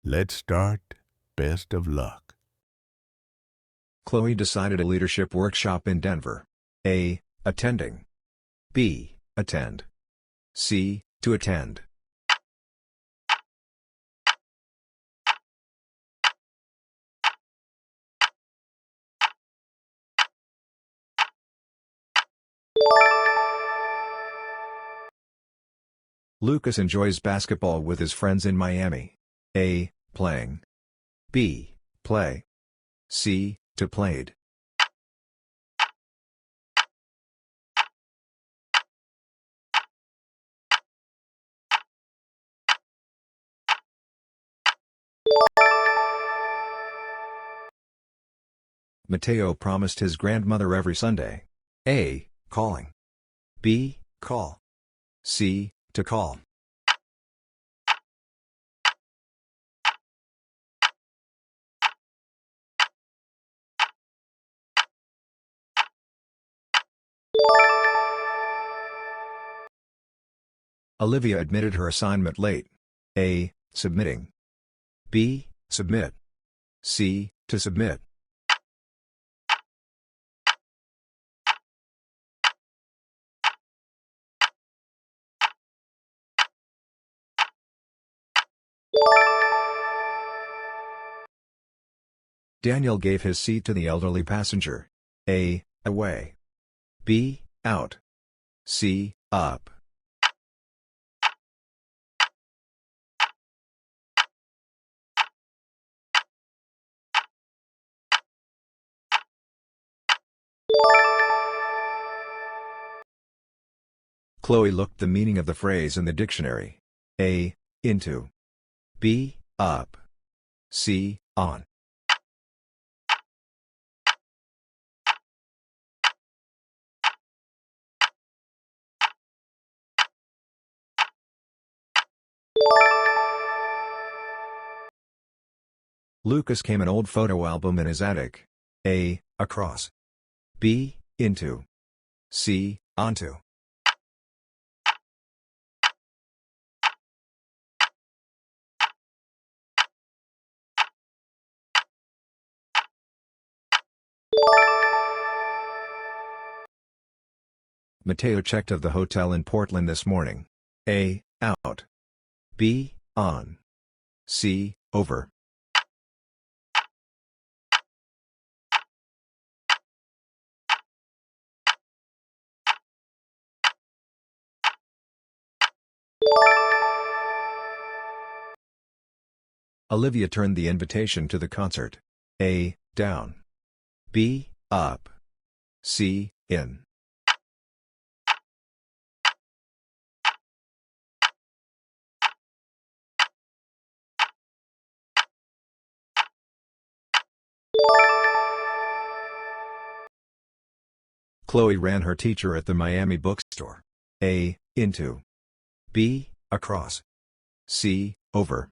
Let's start. Best of luck. Chloe decided a leadership workshop in Denver. A. Attending. B. Attend. C. To attend. Lucas enjoys basketball with his friends in Miami. A. Playing. B. Play. C. To played. Mateo promised his grandmother every Sunday. A. Calling. B. Call. C. To call. Olivia admitted her assignment late. A. Submitting. B. Submit. C. To submit. Daniel gave his seat to the elderly passenger. A. Away. B. Out. C. Up. Chloe looked the meaning of the phrase in the dictionary. A. Into. B. Up. C. On. Lucas came an old photo album in his attic. A. Across. B. Into. C. Onto. Mateo checked of the hotel in Portland this morning. A. Out. B. On. C. Over. Olivia turned the invitation to the concert. A. Down. B. Up. C. In. Chloe ran her teacher at the Miami bookstore. A. Into. B. Across. C. Over.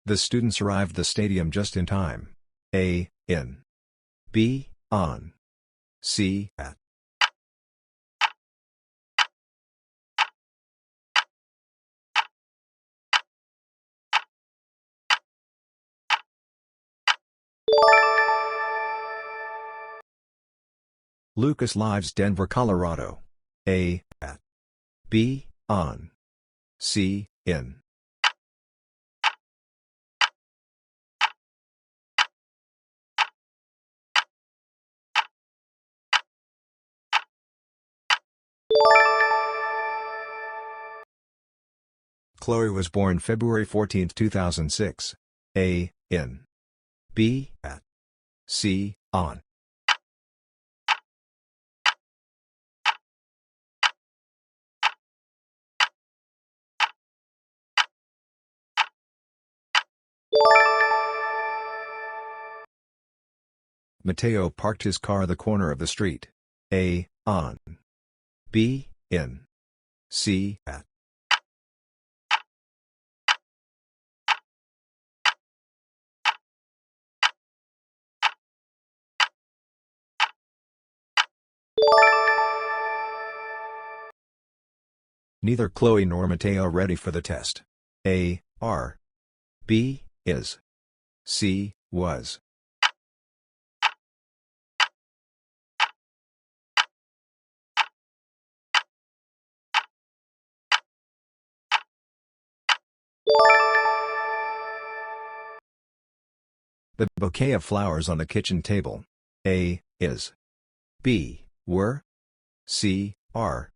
The students arrived the stadium just in time. A. In. B. On. C. At. Lucas lives Denver, Colorado. A. At. B. On. C. In. Chloe was born February 14, 2006. A. In. B. At. C. On. Mateo parked his car the corner of the street. A. On. B. In. C. At. Neither Chloe nor Mateo are ready for the test. A, are. B, is. C, was. The bouquet of flowers on the kitchen table. A, is. B, were. C, are.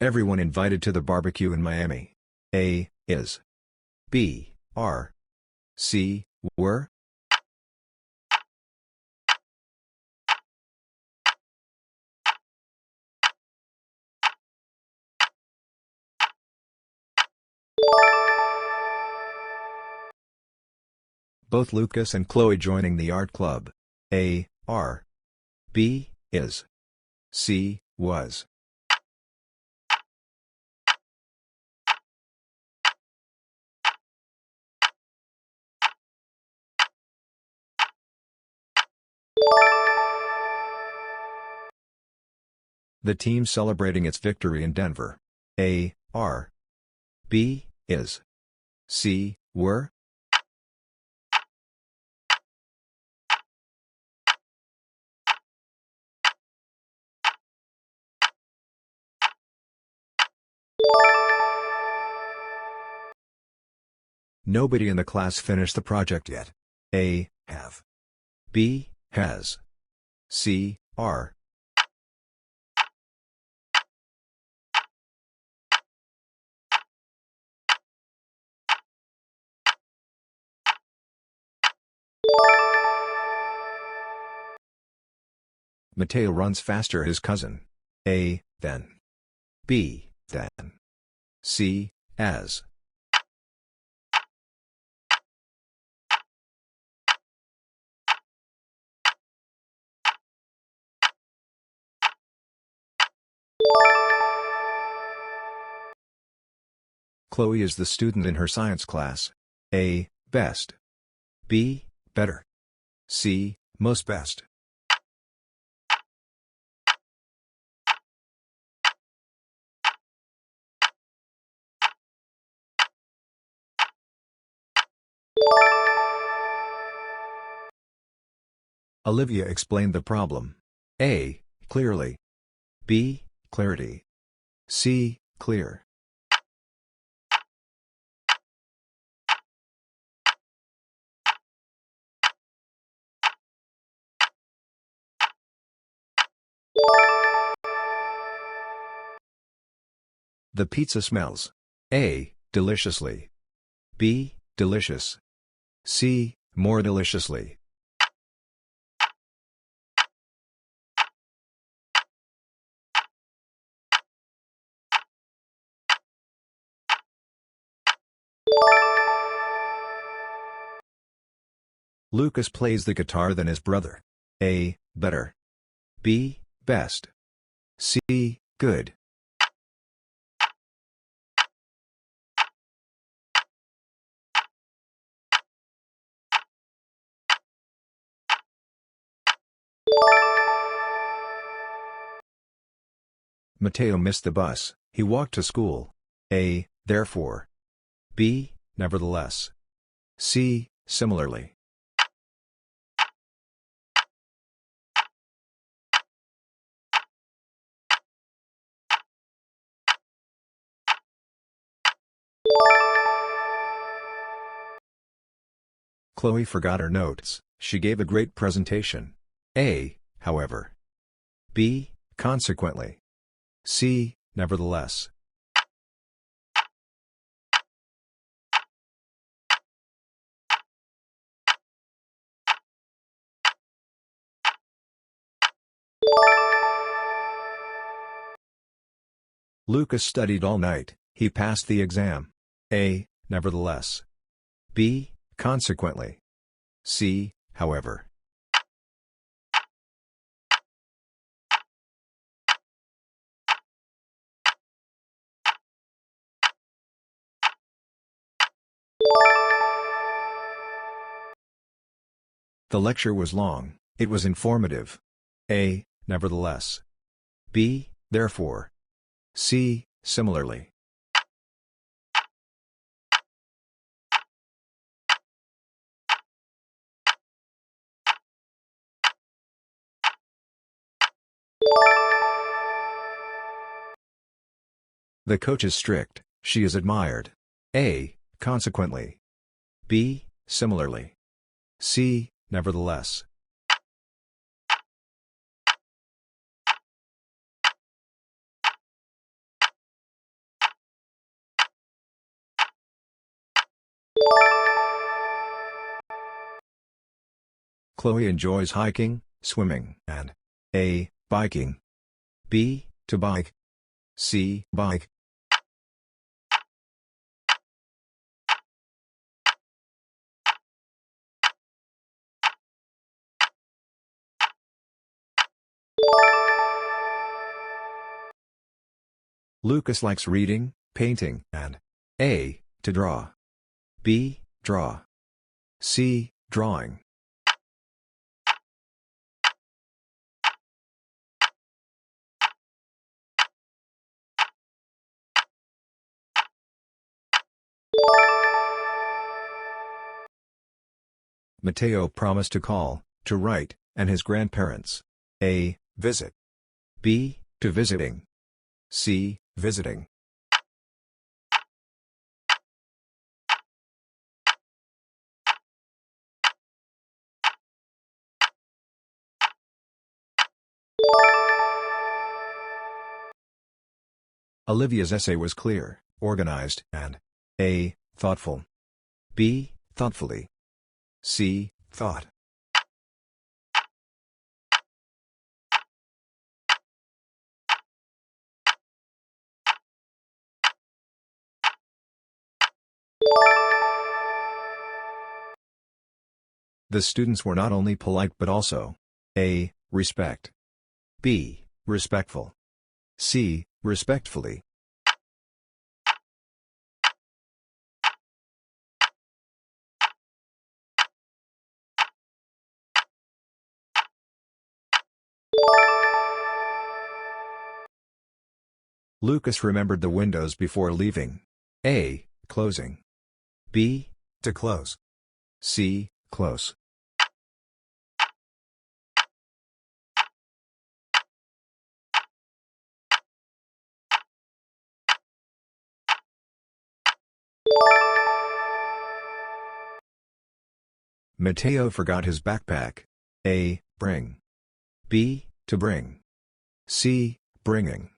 Everyone invited to the barbecue in Miami. A, is. B, are. C, were. Both Lucas and Chloe joining the art club. A, are. B, is. C, was. The team celebrating its victory in Denver. A, are. B, is. C, were. Nobody in the class finished the project yet. A, have. B, has. C, are. Mateo runs faster his cousin. A, than. B, than. C, as. Chloe is the student in her science class. A, best. B, better. C, most best. Olivia explained the problem. A, clearly. B, clarity. C, clear. The pizza smells. A, deliciously. B, delicious. C, more deliciously. Lucas plays the guitar than his brother. A, better. B, best. C, good. Mateo missed the bus. He walked to school. A, therefore. B, nevertheless. C, similarly. Chloe forgot her notes. She gave a great presentation. A, however. B, consequently. C, nevertheless. Lucas studied all night. He passed the exam. A, nevertheless. B, consequently. C, however. The lecture was long, it was informative. A. Nevertheless. B. Therefore. C. Similarly. The coach is strict, she is admired. A. Consequently. B. Similarly. C. Nevertheless. Chloe enjoys hiking, swimming, and A. Biking. B. To bike. C. Bike. Lucas likes reading, painting, and A. To draw. B. Draw. C. Drawing. Mateo promised to call, to write, and his grandparents. A. Visit. B. To visiting. C. Visiting. Olivia's essay was clear, organized, and A. Thoughtful. B. Thoughtfully. C. Thought. The students were not only polite but also A. Respect. B. Respectful. C. Respectfully. Lucas remembered the windows before leaving. A. Closing. B. To close. C. Close. Mateo forgot his backpack. A. Bring. B. To bring. C. Bringing.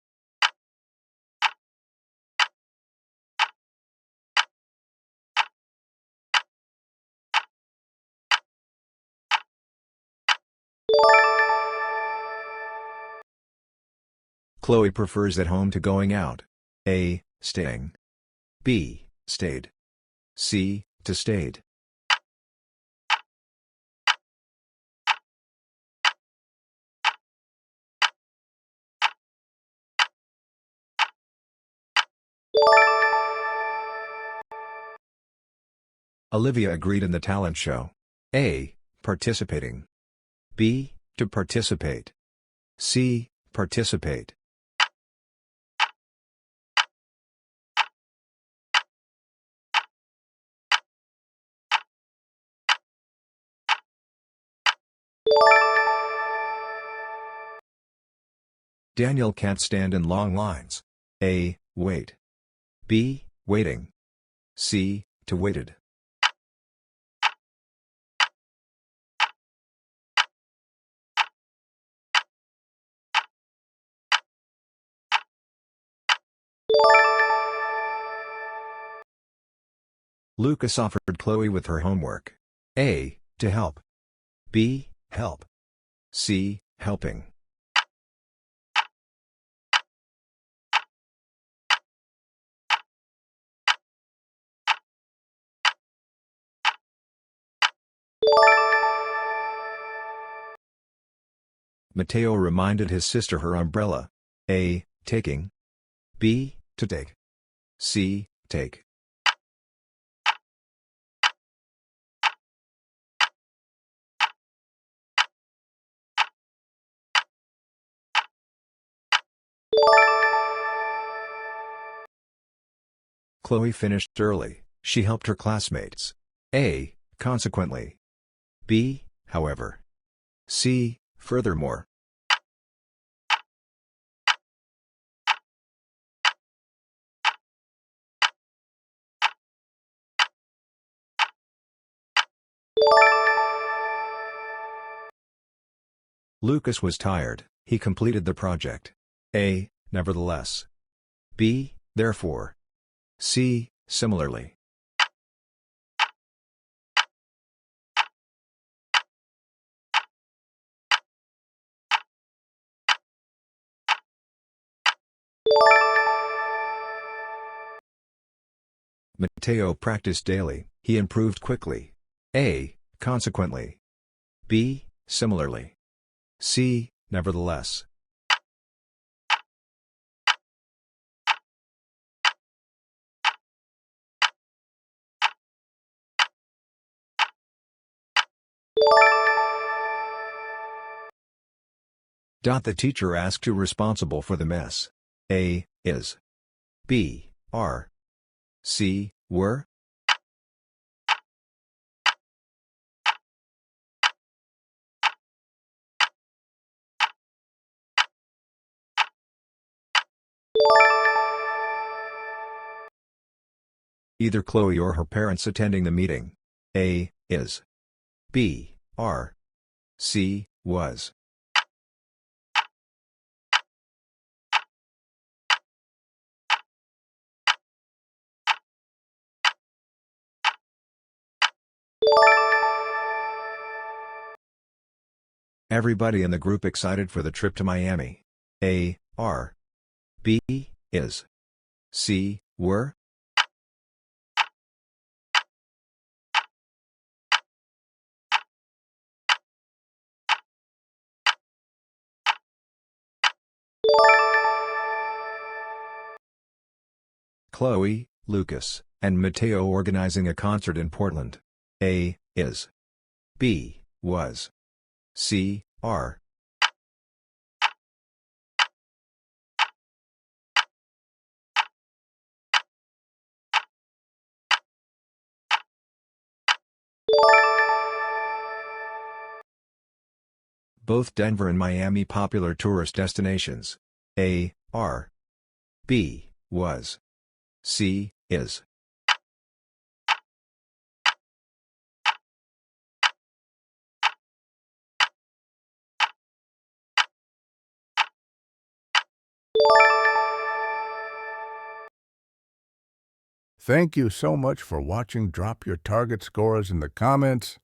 Chloe prefers at home to going out. A. Staying. B. Stayed. C. To stayed. Olivia agreed in the talent show. A. Participating. B. To participate. C. Participate. Daniel can't stand in long lines. A. Wait. B. Waiting. C. To waited. Lucas offered Chloe with her homework. A. To help. B. Help. C. Helping. Mateo reminded his sister her umbrella. A. Taking. B. To take. C. Take. Chloe finished early, she helped her classmates. A. Consequently. B. However. C. Furthermore. Lucas was tired, he completed the project. A. Nevertheless. B. Therefore. C. Similarly. Mateo practiced daily, he improved quickly. A. Consequently. B. Similarly. C. Nevertheless. The teacher asked who responsible for the mess. A. Is. B. Are. C. Were. Either Chloe or her parents attending the meeting. A. Is. B. Are. C. Was. Everybody in the group excited for the trip to Miami. A. Are. B. Is. C. Were. Chloe, Lucas, and Mateo organizing a concert in Portland. A. Is. B. Was. C. Are. Both Denver and Miami popular tourist destinations. A. Are. B. Was. C. Is. Thank you so much for watching. Drop your target scores in the comments.